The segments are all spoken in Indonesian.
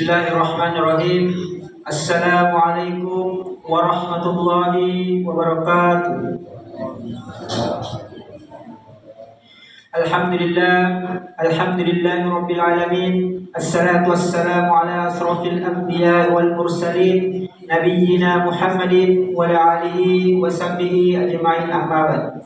Bismillahirrahmanirrahim. Assalamualaikum warahmatullahi wabarakatuh. Alhamdulillahi rabbil alamin. Assalatu wassalamu ala asrafil anbiya wal mursalin nabiyyina Muhammadin wa ala alihi wa sahbihi ajma'in, amma ba'd.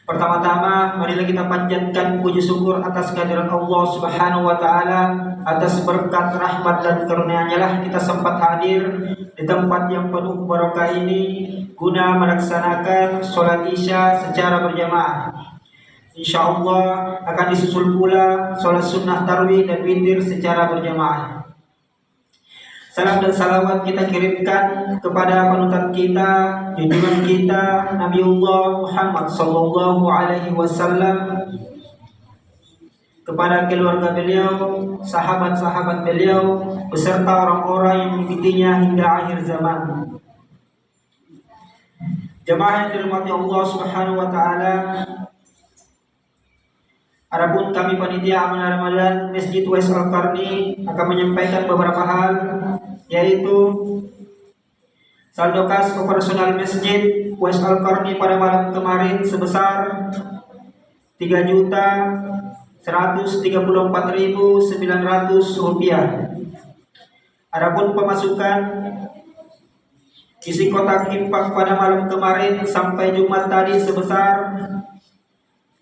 Pertama-tama, marilah kita panjatkan puji syukur atas kehadiran Allah Subhanahu wa taala, atas berkat rahmat dan karunia-Nya lah kita sempat hadir di tempat yang penuh barokah ini guna melaksanakan sholat Isya secara berjamaah. Insyaallah akan disusul pula sholat sunnah tarawih dan witir secara berjamaah. Salam dan salawat kita kirimkan kepada panutan kita, junjungan kita, Nabiullah Muhammad sallallahu alaihi wasallam, kepada keluarga beliau, sahabat-sahabat beliau, beserta orang-orang yang mengikutinya hingga akhir zaman. Jemaah yang dirahmati Allah Subhanahu wa taala, adapun kami panitia Amanah Ramadan Masjid Uwais Al-Qarni akan menyampaikan beberapa hal, yaitu saldo kas operasional Masjid Uwais Al-Qarni pada malam kemarin sebesar 3.134.900 rupiah. Adapun pemasukan isi kotak infak pada malam kemarin sampai Jumat tadi sebesar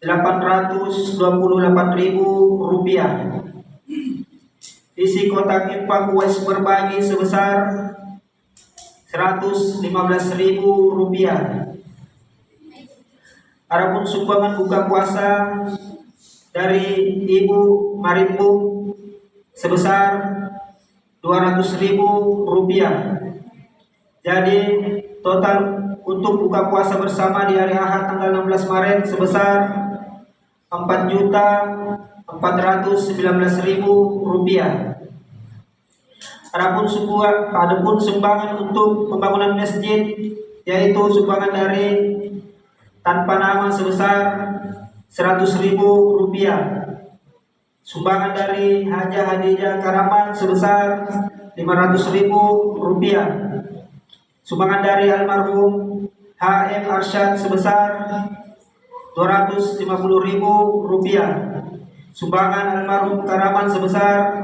828.000 rupiah. Isi kotak infak Uwais berbagi sebesar 115.000 rupiah. Adapun sumbangan buka puasa dari Ibu Marimbung sebesar 200.000 rupiah. Jadi total untuk buka puasa bersama di hari Ahad tanggal 16 Maret sebesar 4.419.000 rupiah. Adapun sumbangan untuk pembangunan masjid, yaitu sumbangan dari tanpa nama sebesar 100.000 rupiah. Sumbangan dari Haja Hadijah Karaman sebesar 500.000 rupiah. Sumbangan dari almarhum HM Arsyad sebesar 250.000 rupiah. Sumbangan almarhum Karaman sebesar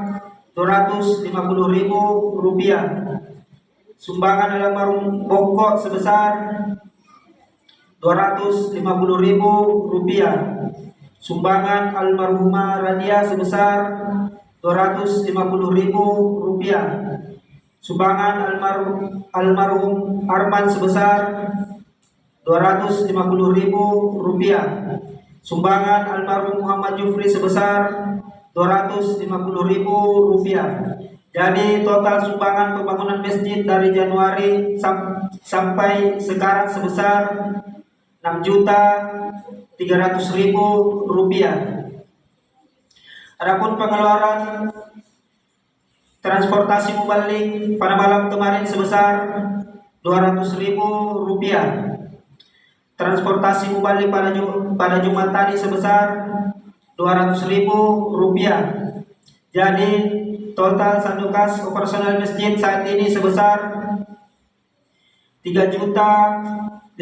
250.000 rupiah. Sumbangan almarhum Bongkok sebesar 250.000 rupiah. Sumbangan almarhumah Radia sebesar 250.000 rupiah. Sumbangan almarhum Arman sebesar 250.000 rupiah. Sumbangan almarhum Muhammad Jufri sebesar 250.000 rupiah. Jadi total sumbangan pembangunan masjid dari Januari sampai sekarang sebesar 6.300.000 rupiah. Adapun pengeluaran transportasi mubalik pada malam kemarin sebesar 200.000 rupiah. Transportasi mubalik pada Jumat tadi sebesar 200.000 rupiah. Jadi total saldo kas operasional masjid saat ini sebesar 3.562.900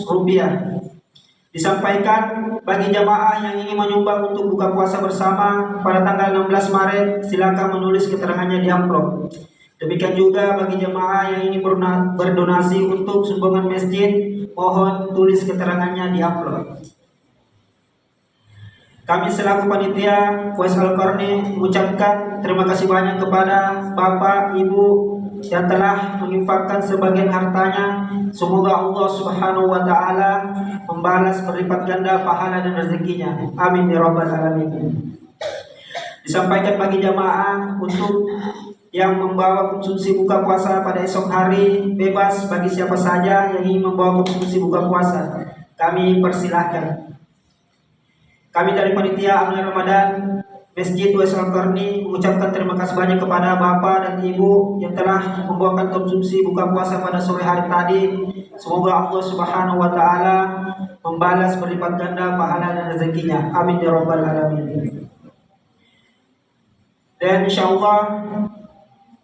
rupiah. Disampaikan bagi jamaah yang ingin menyumbang untuk buka puasa bersama pada tanggal 16 Maret, silakan menulis keterangannya di amplop. Demikian juga bagi jamaah yang ingin berdonasi untuk sumbangan masjid, mohon tulis keterangannya di amplop. Kami selaku panitia Uwais Al-Qarni mengucapkan terima kasih banyak kepada Bapak, Ibu yang telah menginfakkan sebagian hartanya. Semoga Allah Subhanahu wa taala membalas berlipat ganda pahala dan rezekinya. Amin ya rabbal alamin. Disampaikan bagi jamaah untuk yang membawa konsumsi buka puasa pada esok hari, bebas bagi siapa saja yang ingin membawa konsumsi buka puasa. Kami persilahkan. Kami dari panitia Amanah Ramadan Masjid Uwais Al-Qarni mengucapkan terima kasih banyak kepada Bapak dan Ibu yang telah membawakan konsumsi buka puasa pada sore hari tadi. Semoga Allah Subhanahu wa taala membalas berlipat ganda pahala dan rezekinya. Amin ya rabbal alamin. Dan insya Allah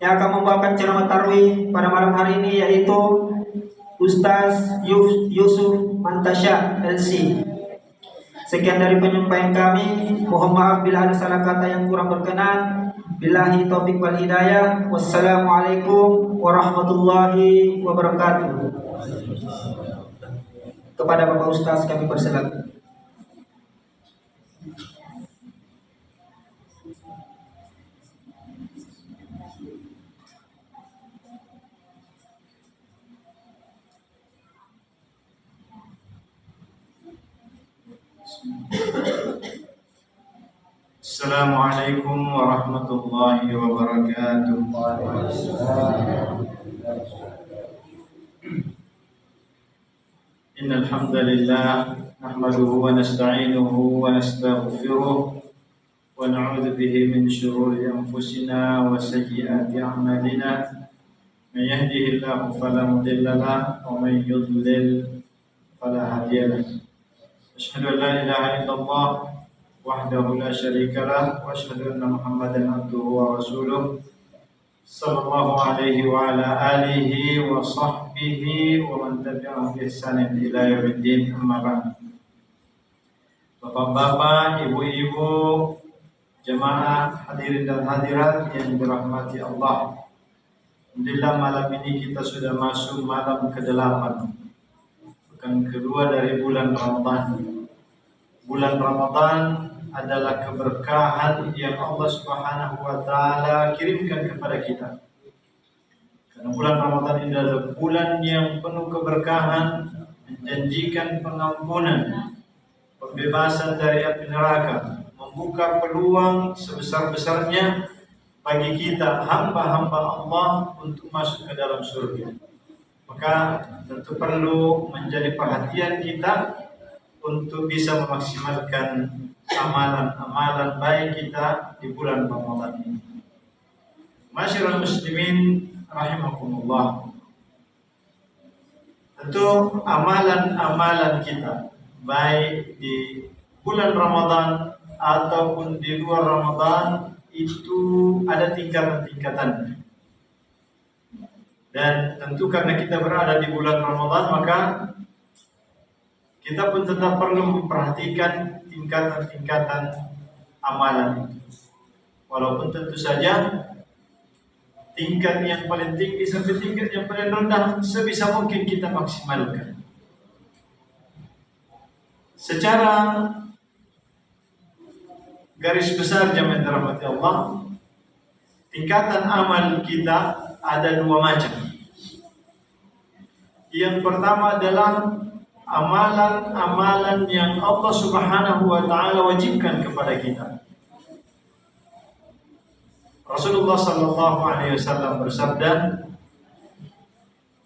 yang akan membawakan ceramah tarwih pada malam hari ini yaitu Ustaz Yusuf Mantasya LC. Sekian dari penyampaian kami. Mohon maaf bila ada salah kata yang kurang berkenan. Billahi taufik wal hidayah. Wassalamualaikum warahmatullahi wabarakatuh. Kepada Bapak Ustaz kami persilakan. Assalamualaikum warahmatullahi wabarakatuh. Innal hamdalillah nahmaduhu wa nasta'inuhu wa nastaghfiruh wa na'udzu bihi min shururi anfusina wa sayyiati a'malina. Man yahdihillahu fala mudilla lahu wa man yudlil fala hadiya lahu. Asyhadu an la ilaha illallah wahdahu la syarika lah wa asyhadu anna Muhammadan abduhu wa rasuluh sallallahu alaihi wa ala alihi wa sahbihi wa man tabi'ahum bi ihsanin ila yaumiddin, amma ba'd. Bapak-bapak, ibu-ibu, jemaah hadirin dan hadirat yang dirahmati Allah. Alhamdulillah malam ini kita sudah masuk malam ke-8, pekan kedua dari bulan Ramadan. Bulan Ramadan adalah keberkahan yang Allah Subhanahu wa taala kirimkan kepada kita. Karena bulan Ramadan ini adalah bulan yang penuh keberkahan, menjanjikan pengampunan, pembebasan dari api neraka, membuka peluang sebesar-besarnya bagi kita hamba-hamba Allah untuk masuk ke dalam surga. Maka tentu perlu menjadi perhatian kita untuk bisa memaksimalkan amalan-amalan baik kita di bulan Ramadan ini. Masyarul muslimin rahimakumullah. Tentu amalan-amalan kita baik di bulan Ramadan ataupun di luar Ramadan itu ada tingkatan-tingkatannya. Dan tentu karena kita berada di bulan Ramadan, maka kita pun tetap perlu memperhatikan tingkatan-tingkatan amalan itu. Walaupun tentu saja tingkat yang paling tinggi sampai tingkat yang paling rendah sebisa mungkin kita maksimalkan. Secara garis besar jemaah dirahmati Allah, tingkatan amal kita ada dua macam. Yang pertama adalah amalan-amalan yang Allah Subhanahu wa taala wajibkan kepada kita. Rasulullah sallallahu alaihi wasallam bersabda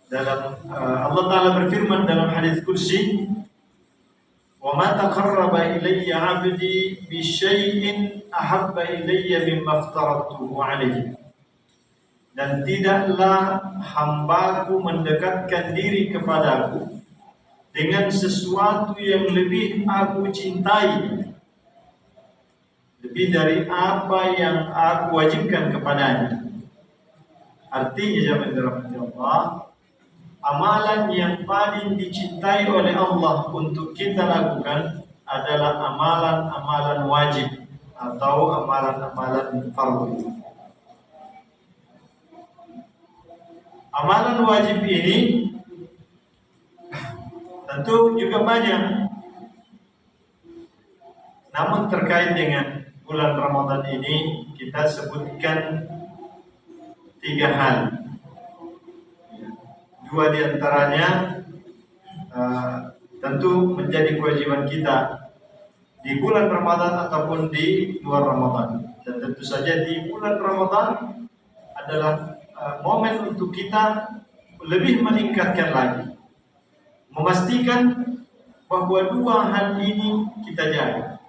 dalam Allah taala berfirman dalam hadis qudsi, "Wa ma taqarraba ilayya 'abdi bi syai'in ahabba ilayya mimma aftaratuhu 'alaihi." Dan tidaklah hambaku mendekatkan diri kepadaku dengan sesuatu yang lebih aku cintai, lebih dari apa yang aku wajibkan kepadanya. Artinya jemaah dirahmati Allah, amalan yang paling dicintai oleh Allah untuk kita lakukan adalah amalan-amalan wajib atau amalan-amalan fardu. Amalan wajib ini tentu juga banyak. Namun terkait dengan bulan Ramadan ini kita sebutkan 3 hal. 2 diantaranya tentu menjadi kewajiban kita di bulan Ramadan ataupun di luar Ramadan. Dan tentu saja di bulan Ramadan adalah momen untuk kita lebih meningkatkan lagi, memastikan bahwa 2 hal ini kita jaga.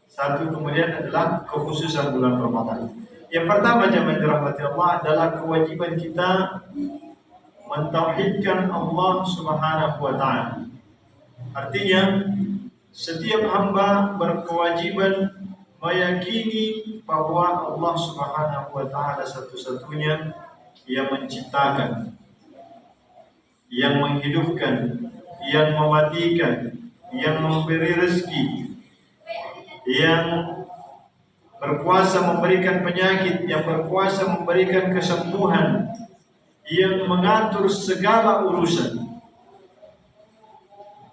Satu kemudian adalah kekhususan bulan Ramadan. Yang pertama jemaah dirahmati Allah adalah kewajiban kita mentauhidkan Allah Subhanahu wa taala. Artinya setiap hamba berkewajiban meyakini bahwa Allah Subhanahu wa taala satu-satunya yang menciptakan, yang menghidupkan, yang mematikan, yang memberi rezeki, yang berkuasa memberikan penyakit, yang berkuasa memberikan kesembuhan, yang mengatur segala urusan,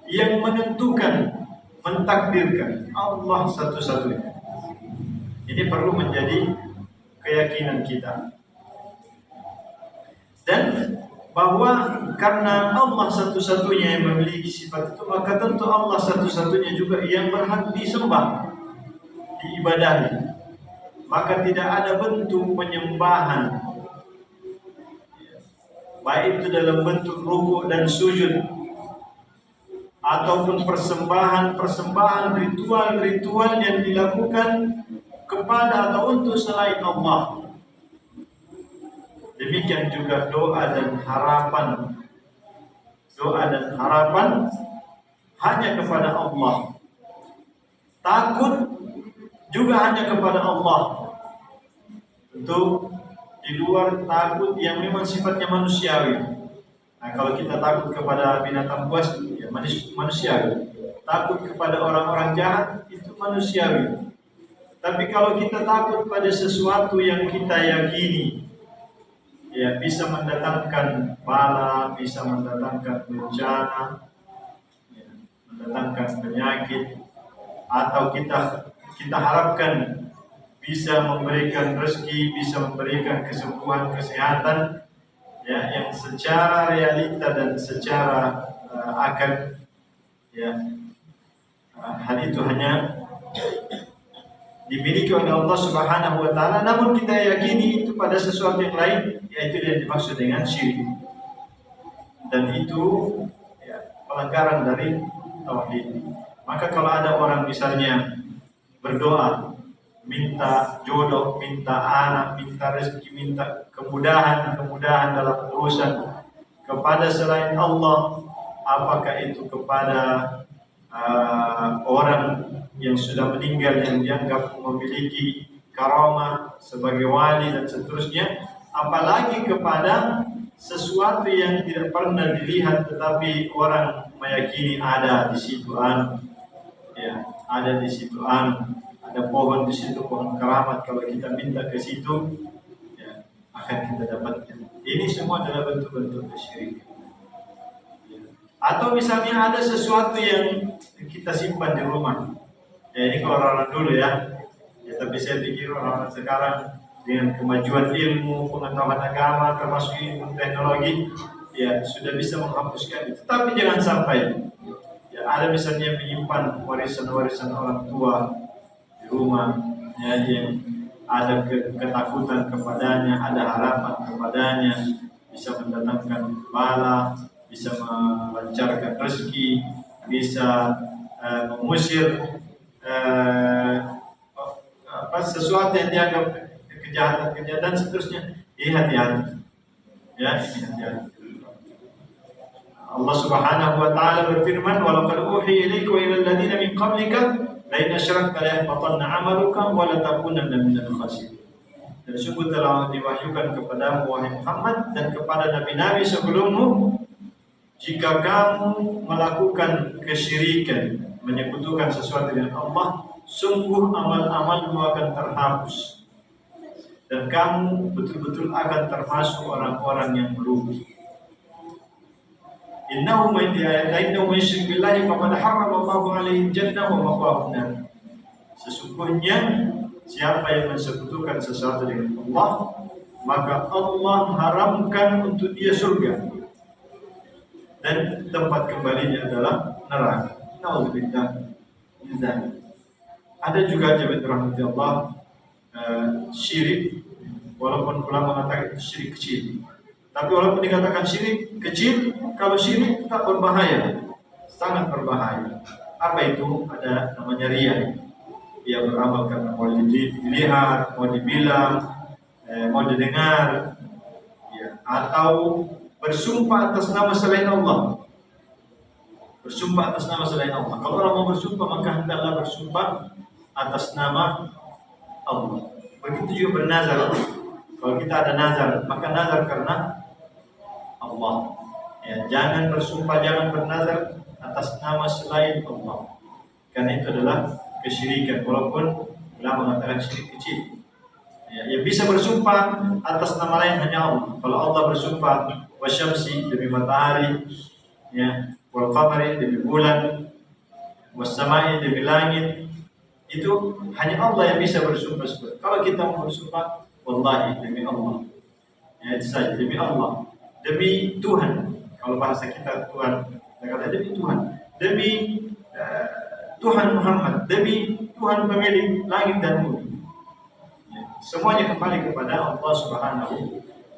yang menentukan, mentakdirkan, Allah satu-satunya. Ini perlu menjadi keyakinan kita. Dan bahwa karena Allah satu-satunya yang memiliki sifat itu, maka tentu Allah satu-satunya juga yang berhak disembah, diibadahi. Maka tidak ada bentuk penyembahan, baik itu dalam bentuk rukuk dan sujud, ataupun persembahan ritual-ritual yang dilakukan kepada atau untuk selain Allah. Demikian juga doa dan harapan. Doa dan harapan hanya kepada Allah. Takut juga hanya kepada Allah. Tentu di luar takut yang memang sifatnya manusiawi. Nah, kalau kita takut kepada binatang buas, ya manusiawi. Takut kepada orang-orang jahat, itu manusiawi. Tapi kalau kita takut pada sesuatu yang kita yakini, ya bisa mendatangkan bala, bisa mendatangkan bencana, ya, mendatangkan penyakit, atau kita harapkan bisa memberikan rezeki, bisa memberikan kesembuhan, kesehatan, ya, yang secara realita dan secara akal, ya, hal itu hanya dimiliki oleh Allah Subhanahu wa taala. Namun kita yakini itu pada sesuatu yang lain, yaitu yang dimaksud dengan syirik. Dan itu, ya, pelanggaran dari tauhid. Maka kalau ada orang misalnya berdoa, minta jodoh, minta anak, minta rezeki, minta kemudahan dalam urusan kepada selain Allah, apakah itu kepada orang yang sudah meninggal yang dianggap memiliki karamah sebagai wali dan seterusnya, apalagi kepada sesuatu yang tidak pernah dilihat tetapi orang meyakini ada di situ ya, ada di situ ada pohon di situ, pohon keramat, kalau kita minta ke situ, ya, akan kita dapatkan. Ini semua adalah bentuk-bentuk kesyirikan. Ya. Atau misalnya ada sesuatu yang kita simpan di rumah. Ya, ini kalau orang dulu ya. Ya, tapi saya pikir orang sekarang dengan kemajuan ilmu, pengetahuan agama, termasuk ilmu teknologi, ya sudah bisa menghapuskan itu. Tapi jangan sampai ya, ada misalnya menyimpan warisan-warisan orang tua rumah, ya, yang ada ketakutan kepadanya, ada harapan kepadanya, bisa mendatangkan bala, bisa melancarkan rezeki, bisa mengusir sesuatu yang dianggap kejahatan seterusnya. Ini hati-hati, ya, ini hati-hati. Allah Subhanahu wa taala berfirman, "Wa laqad uhiya ilaika wa ilal ladzina min qablika la in asyrakta la yahbatanna 'amaluka wa la takunanna minal khasirin." Dan sungguh telah diwahyukan kepadamu wahai Muhammad dan kepada nabi-nabi sebelummu, jika kamu melakukan kesyirikan, menyekutukan sesuatu dengan Allah, sungguh amal-amalmu akan terhapus dan kamu betul-betul akan termasuk orang-orang yang merugi. Innahu man yusyrik billahi faqad harrama Allahu 'alaihi jannah wa ma'wahu an-nar. Sesungguhnya siapa yang mensekutukan sesuatu dengan Allah, maka Allah haramkan untuk dia surga dan tempat kembalinya adalah neraka. Nauzubillah min dzalik. Ada juga jemaah rahmati Allah syirik, walaupun ulama mengatakan itu syirik kecil. Tapi walaupun dikatakan syirik kecil, kalau syirik tak berbahaya, sangat berbahaya. Apa itu? Ada namanya riya. Dia beramal karena mau dilihat, mau dibilang, mau didengar, ya, atau bersumpah atas nama selain Allah. Bersumpah atas nama selain Allah. Kalau orang mau bersumpah, maka hendaklah bersumpah atas nama Allah. Begitu juga bernazar. Kalau kita ada nazar, maka nazar karena Allah. Ya, jangan bersumpah, jangan bernazar atas nama selain Allah. Karena itu adalah kesyirikan, walaupun ulama mengatakan syirik kecil. Ya, bisa bersumpah atas nama lain hanya Allah. Kalau Allah bersumpah wasyamsi demi matahari, ya, wal qamari demi bulan, was samai demi langit, itu hanya Allah yang bisa bersumpah seperti. Kalau kita mau bersumpah, wallahi demi Allah, ya itu saja, demi Allah, demi Tuhan. Kalau bahasa kita Tuhan, kita kata demi Tuhan, demi Tuhan Muhammad, demi Tuhan pemilik langit dan bumi. Ya, semuanya kembali kepada Allah Subhanahu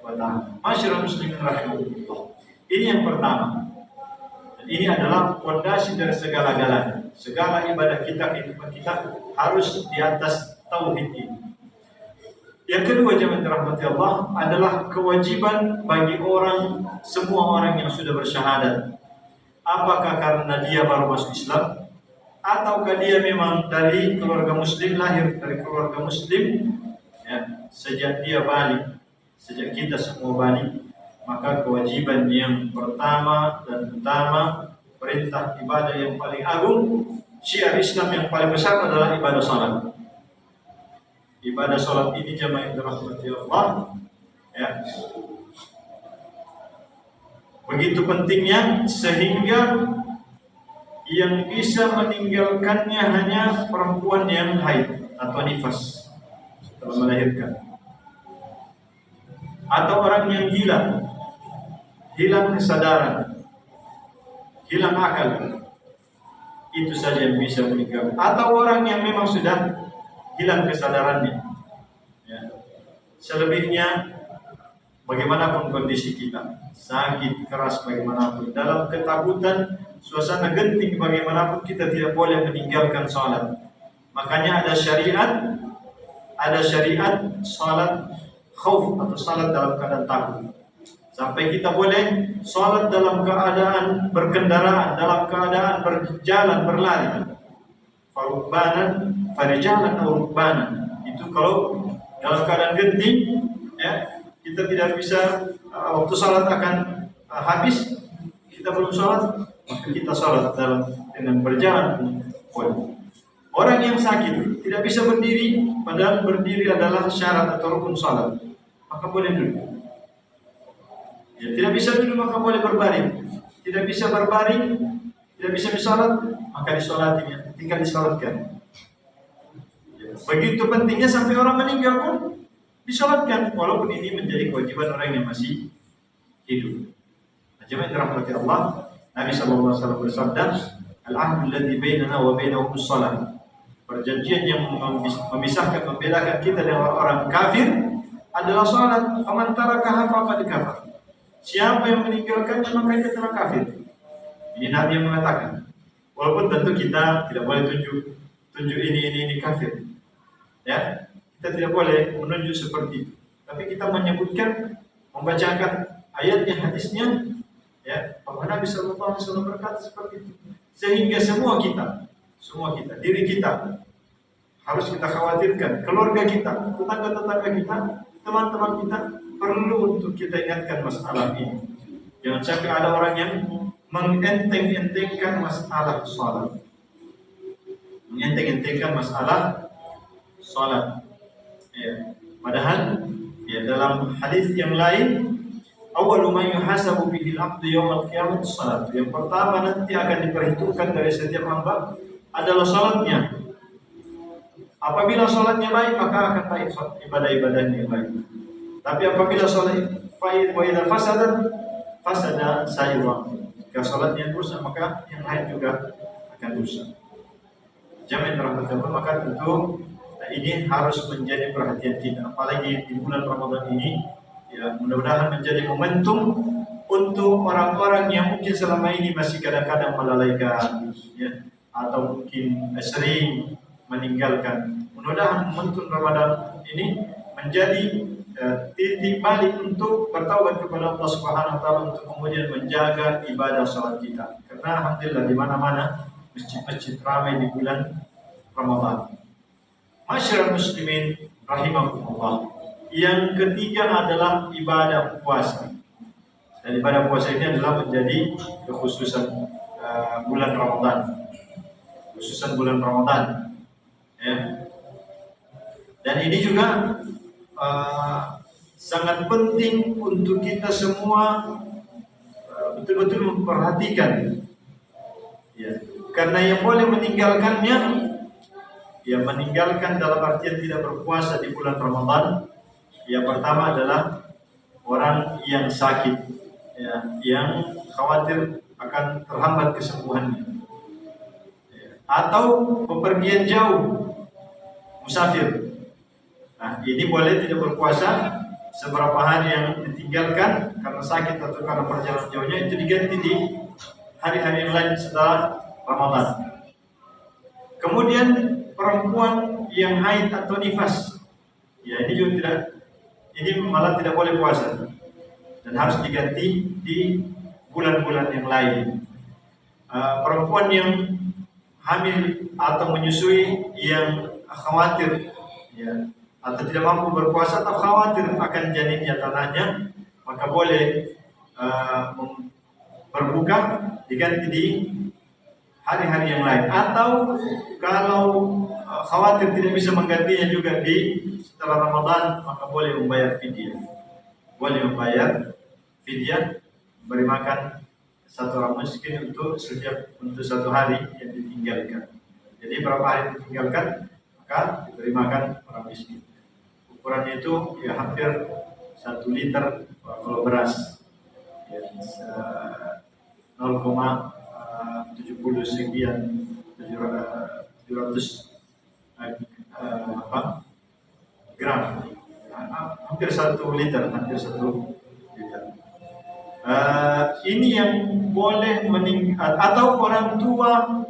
wa Ta'ala. Masyaallah muslimin rahimahullah. Ini yang pertama. Dan ini adalah fondasi dari segala-galanya. Segala ibadah kita, kehidupan kita harus di atas tauhid ini. Yang kedua, jemaah dirahmati Allah, adalah kewajiban bagi semua orang yang sudah bersyahadat. Apakah karena dia baru masuk Islam, ataukah dia memang dari keluarga muslim, lahir dari keluarga muslim, ya, sejak dia balik, sejak kita semua balik, maka kewajiban yang pertama dan utama, perintah ibadah yang paling agung, syiar Islam yang paling besar adalah ibadah salat. Ibadah salat ini jemaah yang dirahmati Allah, ya, begitu pentingnya sehingga yang bisa meninggalkannya hanya perempuan yang haid atau nifas setelah melahirkan, atau orang yang gila, hilang kesadaran, hilang akal, itu saja yang bisa meninggalkan. Atau orang yang memang sudah hilang kesadarannya, ya. Selebihnya bagaimanapun kondisi kita, sakit keras bagaimanapun, dalam ketakutan, suasana genting bagaimanapun, kita tidak boleh meninggalkan salat. Makanya ada syariat salat khauf atau salat dalam keadaan takut. Sampai kita boleh salat dalam keadaan berkendaraan, dalam keadaan berjalan, berlari. Farukbanan, farijalan atau rukbanan. Itu kalau dalam keadaan genting, ya, kita tidak bisa, waktu salat akan habis, kita belum salat, maka kita salat dengan berjalan pun. Orang yang sakit tidak bisa berdiri, padahal berdiri adalah syarat atau rukun salat, maka boleh duduk. Ya, tidak bisa duduk maka boleh berbaring. Tidak bisa berbaring, tidak bisa disalat, maka disolatinya, tinggal disalatkan. Ya, begitu pentingnya sampai orang meninggal pun disalatkan, walaupun ini menjadi kewajiban orang yang masih hidup. Jemaah dirahmati Allah, Nabi sallallahu alaihi wasallam bersabda, "Al-'ahdu alladhi bainana wa bainahum as-shalah." Perjanjian yang memisahkan, membedakan kita dengan orang kafir adalah salat. Faman tarakaha faqad kafar. Siapa yang meninggalkannya maka dia telah kafir. Ini Nabi yang mengatakan. Walaupun tentu kita tidak boleh tunjuk ini kafir. Ya, kita tidak boleh menunjuk seperti itu. Tapi kita menyebutkan, membacakan ayatnya, hadisnya, ya, bahwa Nabi sallallahu alaihi wasallam berkata seperti itu. Sehingga semua kita, diri kita harus kita khawatirkan, keluarga kita, tetangga-tetangga kita, teman-teman kita, perlu untuk kita ingatkan masalah ini. Jangan sampai ada orang yang mengenteng-entengkan masalah salat. Mengenteng-entengkan masalah salat. Ya. Padahal ya, dalam hadis yang lain, awwalu ma yuhasabu bihi al-'abdu yaumil qiyamah salat. Yang pertama nanti akan diperhitungkan dari setiap hamba adalah salatnya. Apabila salatnya baik, maka akan baik ibadah-ibadahnya yang baik. Tapi apabila salat fasada sayyi'ah. Jika salatnya dosa, maka yang lain juga akan dosa. Jemaah dirahmati Allah, maka tentu ini harus menjadi perhatian kita, apalagi di bulan Ramadan ini. Ya, mudah-mudahan menjadi momentum untuk orang-orang yang mungkin selama ini masih kadang-kadang melalaikan, ya, atau mungkin sering meninggalkan. Mudah-mudahan momentum Ramadan ini menjadi titik balik untuk bertaubat kepada Allah Subhanahu wa taala, untuk kemudian menjaga ibadah salat kita. Karena alhamdulillah di mana-mana masjid-masjid ramai di bulan Ramadan. Masyarakat muslimin rahimakumullah. Yang ketiga adalah ibadah puasa. Dan ibadah puasa ini adalah menjadi kekhususan bulan Ramadan. Khususan bulan Ramadan. Ya. Dan ini juga sangat penting untuk kita semua betul-betul memperhatikan. Ya. Karena yang boleh meninggalkannya, ya meninggalkan dalam artian tidak berpuasa di bulan Ramadan. Yang pertama adalah orang yang sakit, ya, yang khawatir akan terhambat kesembuhannya, ya, atau bepergian jauh, musafir. Nah, ini boleh tidak berpuasa seberapa hari yang ditinggalkan karena sakit atau karena perjalanan jauhnya, itu diganti di hari-hari lain setelah Ramadan. Kemudian perempuan yang haid atau nifas, ya ini juga tidak, ini malah tidak boleh puasa dan harus diganti di bulan-bulan yang lain. Perempuan yang hamil atau menyusui yang khawatir, ya, atau tidak mampu berpuasa atau khawatir akan janinnya atau anaknya, maka boleh berbuka diganti di hari-hari yang lain. Atau kalau khawatir tidak bisa menggantinya juga di setelah Ramadan, maka boleh membayar fidyah. Boleh membayar fidyah, beri makan satu orang miskin untuk satu hari yang ditinggalkan. Jadi berapa hari ditinggalkan, maka diberi makan orang miskin. Ukurannya itu ya hampir 1 liter kalau beras, ya, 0,70 sekian 700 gram, hampir 1 liter, hampir 1 liter. Ini yang boleh meninggal, atau orang tua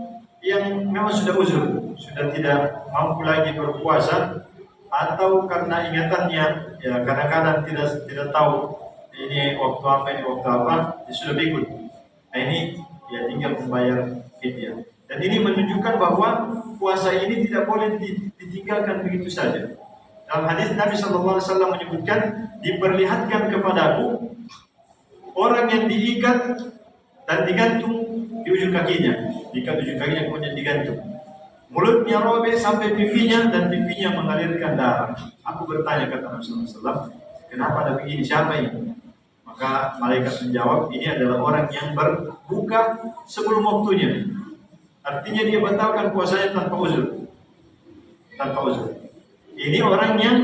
yang memang sudah uzur, sudah tidak mampu lagi berpuasa, atau karena ingatannya ya kadang-kadang tidak tahu ini waktu apa, ini waktu apa, dia sudah pikun. Nah, ini ya tinggal membayar fidyah. Dan ini menunjukkan bahwa puasa ini tidak boleh ditinggalkan begitu saja. Dalam hadis Nabi SAW menyebutkan, diperlihatkan kepadaku orang yang diikat dan digantung di ujung kakinya, diikat ujung kakinya kemudian digantung. Mulutnya robek sampai pipinya dan pipinya mengalirkan darah. Aku bertanya kata Nabi SAW, kenapa ada begini? Siapa ini? Maka malaikat menjawab, ini adalah orang yang berbuka sebelum waktunya. Artinya dia batalkan puasanya tanpa uzur. Tanpa uzur. Ini orang yang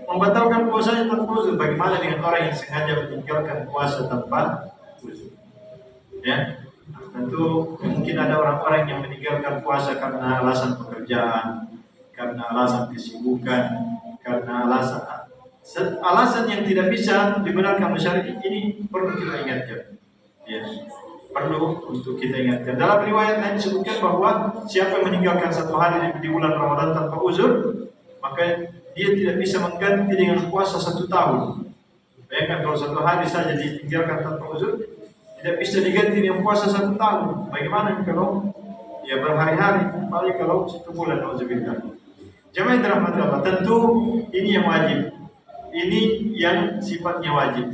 membatalkan puasanya tanpa uzur. Bagaimana dengan orang yang sengaja meninggalkan puasa tanpa uzur? Ya, tentu mungkin ada orang-orang yang meninggalkan puasa karena alasan pekerjaan, karena alasan kesibukan, karena alasan yang tidak bisa dibenarkan syar'i. Ini perlu kita ingatkan. Ya, perlu untuk kita ingatkan. Dalam riwayat lain disebutkan bahwa siapa yang meninggalkan 1 hari di bulan Ramadan tanpa uzur, maka dia tidak bisa mengganti dengan puasa 1 tahun. Bayangkan kalau 1 hari saja ditinggalkan tanpa uzur, tidak bisa diganti dengan puasa 1 tahun. Bagaimana kalau ya berhari-hari, paling kalau 1 bulan, auzubillah. Jemaah dirahmati Allah, tentu ini yang wajib. Ini yang sifatnya wajib.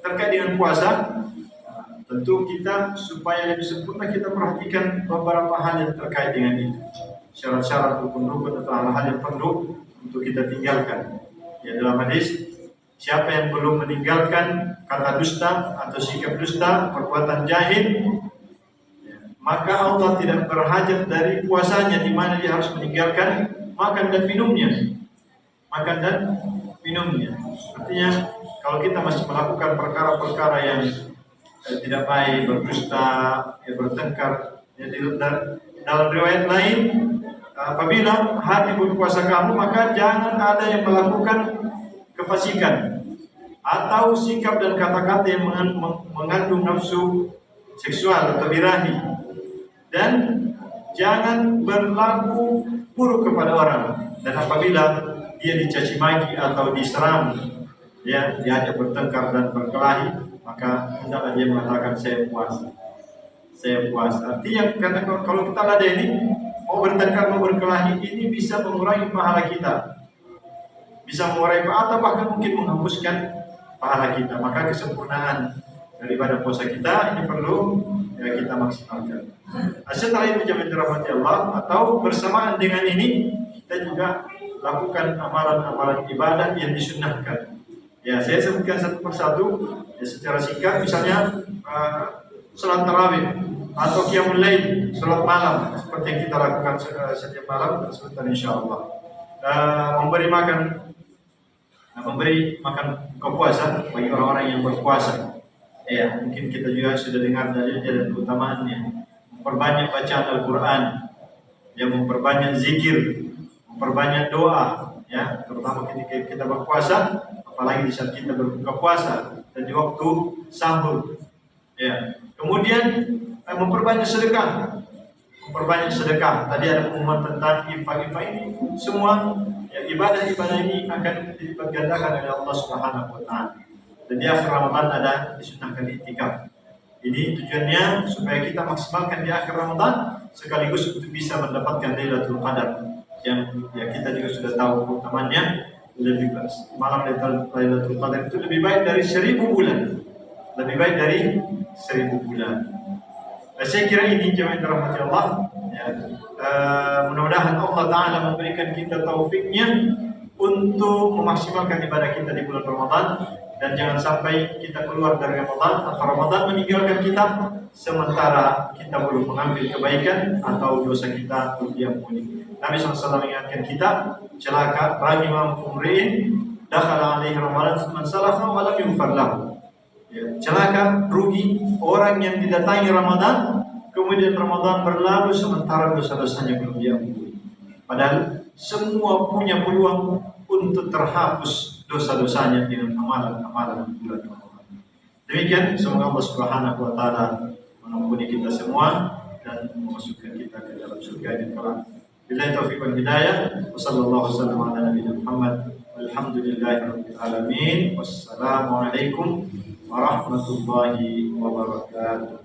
Terkait dengan puasa, tentu kita supaya lebih sempurna kita perhatikan beberapa hal yang terkait dengan itu. Syarat-syarat, rukun-rukun atau hal-hal yang perlu untuk kita tinggalkan. Ya, dalam hadis, siapa yang belum meninggalkan kata dusta atau sikap dusta, perbuatan jahil, ya, maka Allah tidak berhajat dari puasanya, di mana dia harus meninggalkan makan dan minumnya. Makan dan minumnya. Artinya kalau kita masih melakukan perkara-perkara yang tidak baik, berdusta, ya, bertengkar, ya, dalam riwayat lain, apabila hari berpuasa kamu, maka jangan ada yang melakukan kefasikan atau sikap dan kata-kata yang mengandung nafsu seksual atau birahi, dan jangan berlaku buruk kepada orang. Dan apabila dia dicaci maki atau diserang, ya, diajak bertengkar dan berkelahi, maka hendaklah dia mengatakan saya puasa. Saya puasa. Artinya karena kalau kita ladeni mau bertengkar, mau berkelahi, ini bisa mengurangi pahala kita, bisa mengurangi atau bahkan mungkin menghapuskan pahala kita. Maka kesempurnaan daripada puasa kita ini perlu ya kita maksimalkan. Nah, setelah itu jemaah dirahmati Allah, atau bersamaan dengan ini kita juga lakukan amalan-amalan ibadah yang disunnahkan. Ya, saya sebutkan satu persatu ya, secara singkat. Misalnya salat tarawih atau qiyamul lail, salat malam seperti yang kita lakukan setiap malam sebentar insyaallah. Memberi makan buka puasa bagi orang-orang yang berpuasa. Ya, mungkin kita juga sudah dengar dalilnya dan keutamaannya. Memperbanyak bacaan Al-Quran, ya, memperbanyak zikir, memperbanyak doa, ya, terutama ketika kita berpuasa, apalagi di saat kita berbuka puasa dan di waktu sahur. Ya. Kemudian memperbanyak sedekah. Tadi ada pengumuman tentang infak-infak ini. Semua ya, ibadah-ibadah ini akan dilipat gandakan oleh Allah Subhanahu wa taala. Dan di akhir Ramadan ada disunahkan iktikaf. Ini tujuannya supaya kita maksimalkan di akhir Ramadan sekaligus untuk bisa mendapatkan Lailatul Qadar yang ya kita juga sudah tahu keutamaannya. Lebih malam Lailatul Qadar itu lebih baik dari 1000 bulan. Lebih baik dari 1000 bulan. Saya kira ini jemaah yang dirahmati Allah. Ya, mudah-mudahan Allah Taala memberikan kita taufiknya untuk memaksimalkan ibadah kita di bulan Ramadan, dan jangan sampai kita keluar dari Ramadan atau Ramadan meninggalkan kita sementara kita belum mengambil kebaikan atau dosa kita belum diampuni. Nabi SAW mengingatkan kita, celaka bagi mampu'in dakhala alaihi Ramadan man salafa wa lam yughfar lahu. Ya, celaka, rugi orang yang didatangi Ramadan, kemudian Ramadan berlalu sementara dosa-dosanya belum diampuni. Padahal semua punya peluang untuk terhapus dosa-dosanya dengan amalan-amalan bulan Ramadan. Demikian, semoga Allah Subhanahu wa taala mengampuni kita semua dan memasukkan kita ke dalam surga-Nya kelak. Billahi taufiq wal hidayah. Wassallallahu wasallam ala nabiyina Muhammad. Walhamdulillahirabbil alamin. Wassalamualaikum warahmatullahi wabarakatuh.